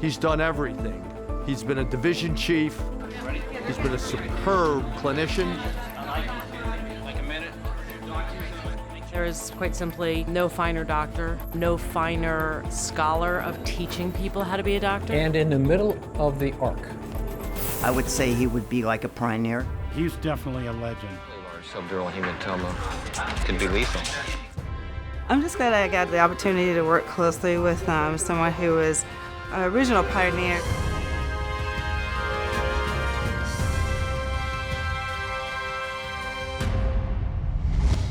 He's done everything. He's been a division chief. He's been a superb clinician. There is quite simply no finer doctor, no finer scholar of teaching people how to be a doctor. And in the middle of the arc, I would say he would be like a pioneer. He's definitely a legend. Subdural hematoma can be lethal. I'm just glad I got the opportunity to work closely with someone who was an original pioneer.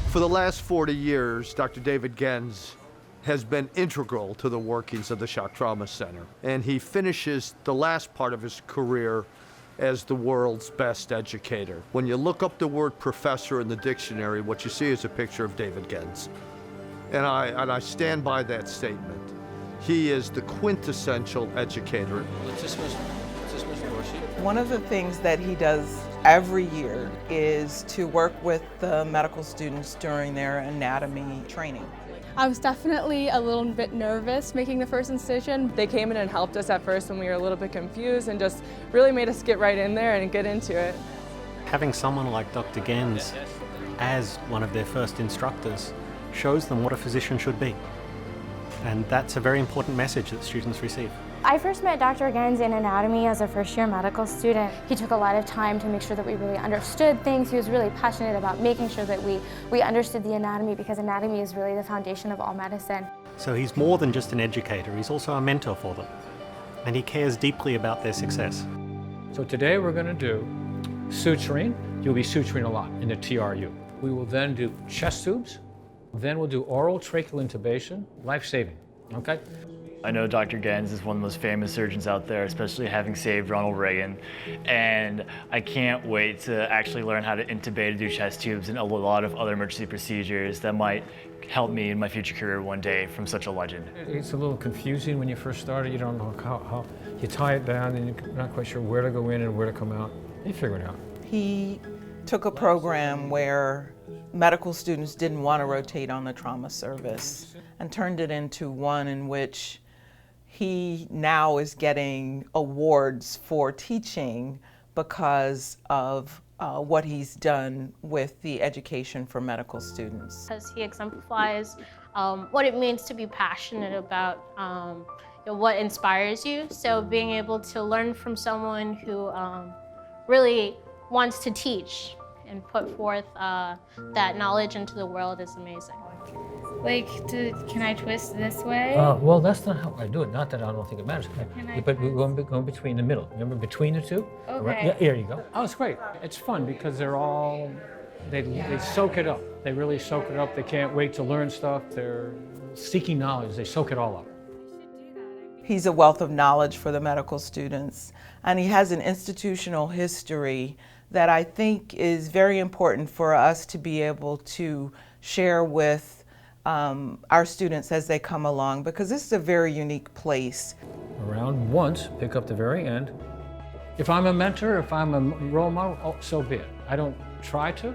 For the last 40 years, Dr. David Gens has been integral to the workings of the Shock Trauma Center, and he finishes the last part of his career as the world's best educator. When you look up the word professor in the dictionary, what you see is a picture of David Gens. And I stand by that statement. He is the quintessential educator. One of the things that he does every year is to work with the medical students during their anatomy training. I was definitely a little bit nervous making the first incision. They came in and helped us at first when we were a little bit confused and just really made us get right in there and get into it. Having someone like Dr. Gens as one of their first instructors shows them what a physician should be. And that's a very important message that students receive. I first met Dr. Gens in anatomy as a first-year medical student. He took a lot of time to make sure that we really understood things. He was really passionate about making sure that we understood the anatomy, because anatomy is really the foundation of all medicine. So he's more than just an educator, he's also a mentor for them. And he cares deeply about their success. so today we're going to do suturing. You'll be suturing a lot in the TRU. We will then do chest tubes. Then we'll do oral tracheal intubation, life-saving, okay? I know Dr. Gens is one of the most famous surgeons out there, especially having saved Ronald Reagan. And I can't wait to actually learn how to intubate and do chest tubes and a lot of other emergency procedures that might help me in my future career one day from such a legend. It's a little confusing when you first start it. You don't know how you tie it down and you're not quite sure where to go in and where to come out. You figure it out. He took a program where medical students didn't want to rotate on the trauma service and turned it into one in which he now is getting awards for teaching because of what he's done with the education for medical students. Because he exemplifies what it means to be passionate about what inspires you. So being able to learn from someone who really wants to teach and put forth that knowledge into the world is amazing. Like, can I twist this way? Well, that's not how I do it. Not that I don't think it matters. But we're going between the middle. Remember, between the two? Okay. Right? Yeah, here you go. Oh, it's great. It's fun because they're all, they soak it up. They really soak it up. They can't wait to learn stuff. They're seeking knowledge. They soak it all up. He's a wealth of knowledge for the medical students, and he has an institutional history that I think is very important for us to be able to share with our students as they come along, because this is a very unique place. Around once, pick up the very end. If I'm a mentor, if I'm a role model, oh, so be it. I don't try to,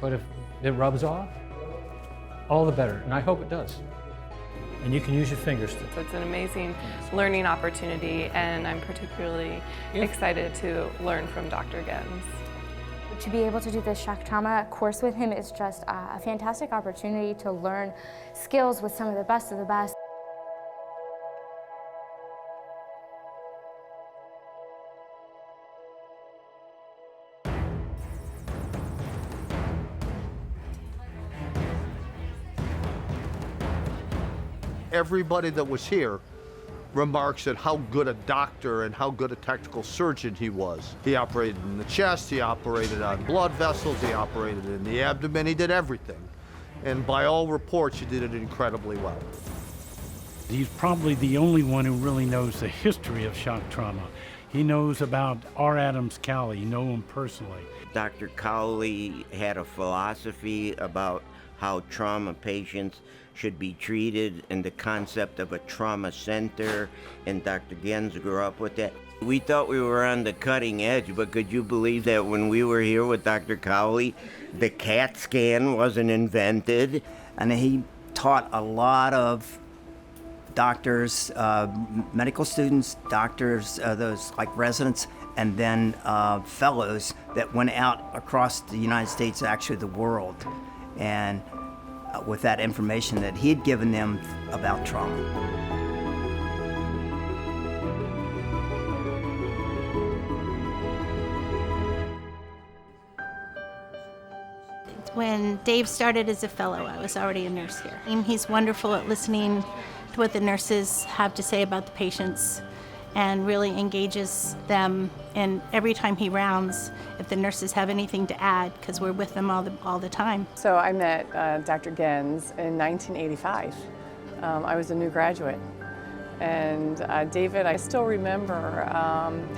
but if it rubs off, all the better, and I hope it does. And you can use your fingers to. So it's an amazing learning opportunity, and I'm particularly excited to learn from Dr. Gens. To be able to do this shock trauma course with him is just a fantastic opportunity to learn skills with some of the best of the best. Everybody that was here remarks at how good a doctor and how good a technical surgeon he was. He operated in the chest, he operated on blood vessels, he operated in the abdomen, he did everything. And by all reports, he did it incredibly well. He's probably the only one who really knows the history of shock trauma. He knows about R. Thomas Scalea, you know him personally. Dr. Scalea had a philosophy about how trauma patients should be treated and the concept of a trauma center, and Dr. Gens grew up with that. We thought we were on the cutting edge, but could you believe that when we were here with Dr. Scalea, the CAT scan wasn't invented? And he taught a lot of doctors, medical students, doctors, those like residents, and then fellows that went out across the United States, actually the world, and with that information that he had given them about trauma. When Dave started as a fellow, I was already a nurse here. He's wonderful at listening to what the nurses have to say about the patients and really engages them. And every time he rounds, if the nurses have anything to add, because we're with them all the time. So I met Dr. Gens in 1985. I was a new graduate. And David, I still remember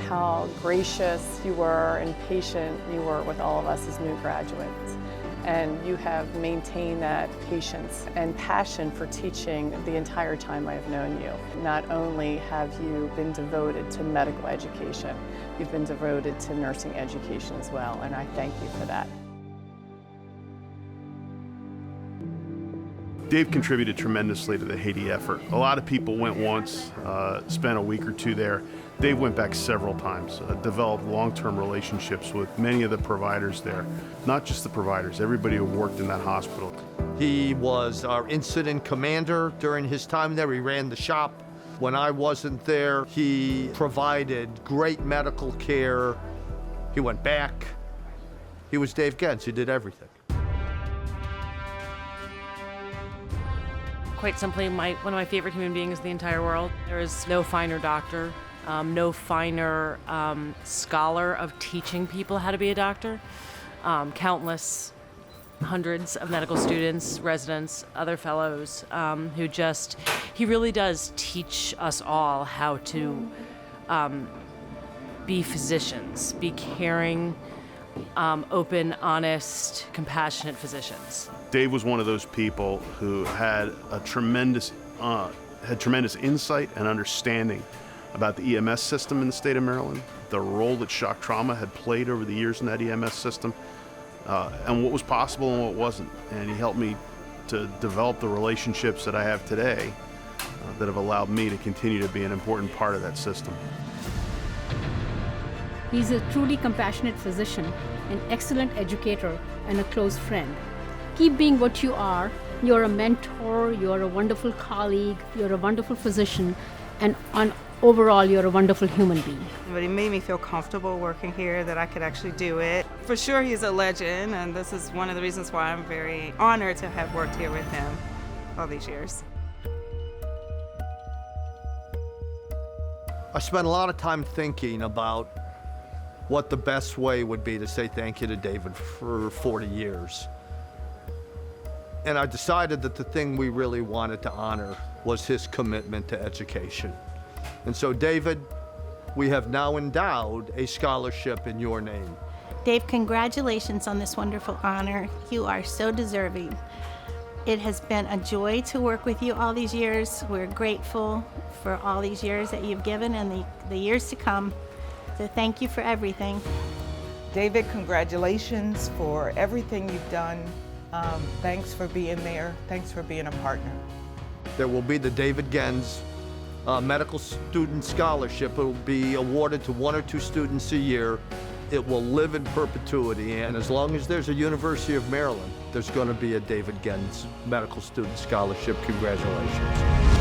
how gracious you were and patient you were with all of us as new graduates. And you have maintained that patience and passion for teaching the entire time I've known you. Not only have you been devoted to medical education, you've been devoted to nursing education as well, and I thank you for that. Dave contributed tremendously to the Haiti effort. A lot of people went once, spent a week or two there. Dave went back several times, developed long-term relationships with many of the providers there. Not just the providers, everybody who worked in that hospital. He was our incident commander during his time there. He ran the shop. When I wasn't there, he provided great medical care. He went back. He was Dave Gens. He did everything. Quite simply, one of my favorite human beings in the entire world. There is no finer doctor, no finer scholar of teaching people how to be a doctor. Countless hundreds of medical students, residents, other fellows he really does teach us all how to be physicians, be caring, open, honest, compassionate physicians. Dave was one of those people who had a tremendous insight and understanding about the EMS system in the state of Maryland, the role that shock trauma had played over the years in that EMS system, and what was possible and what wasn't. And he helped me to develop the relationships that I have today that have allowed me to continue to be an important part of that system. He's a truly compassionate physician, an excellent educator, and a close friend. Keep being what you are. You're a mentor, you're a wonderful colleague, you're a wonderful physician, and overall, you're a wonderful human being. But he made me feel comfortable working here, that I could actually do it. For sure, he's a legend, and this is one of the reasons why I'm very honored to have worked here with him all these years. I spent a lot of time thinking about what the best way would be to say thank you to David for 40 years. And I decided that the thing we really wanted to honor was his commitment to education. And so, David, we have now endowed a scholarship in your name. Dave, congratulations on this wonderful honor. You are so deserving. It has been a joy to work with you all these years. We're grateful for all these years that you've given and the years to come. So thank you for everything. David, congratulations for everything you've done. Thanks for being there. Thanks for being a partner. There will be the David Gens Medical Student Scholarship. It will be awarded to 1 or 2 students a year. It will live in perpetuity, and as long as there's a University of Maryland, there's going to be a David Gens Medical Student Scholarship. Congratulations.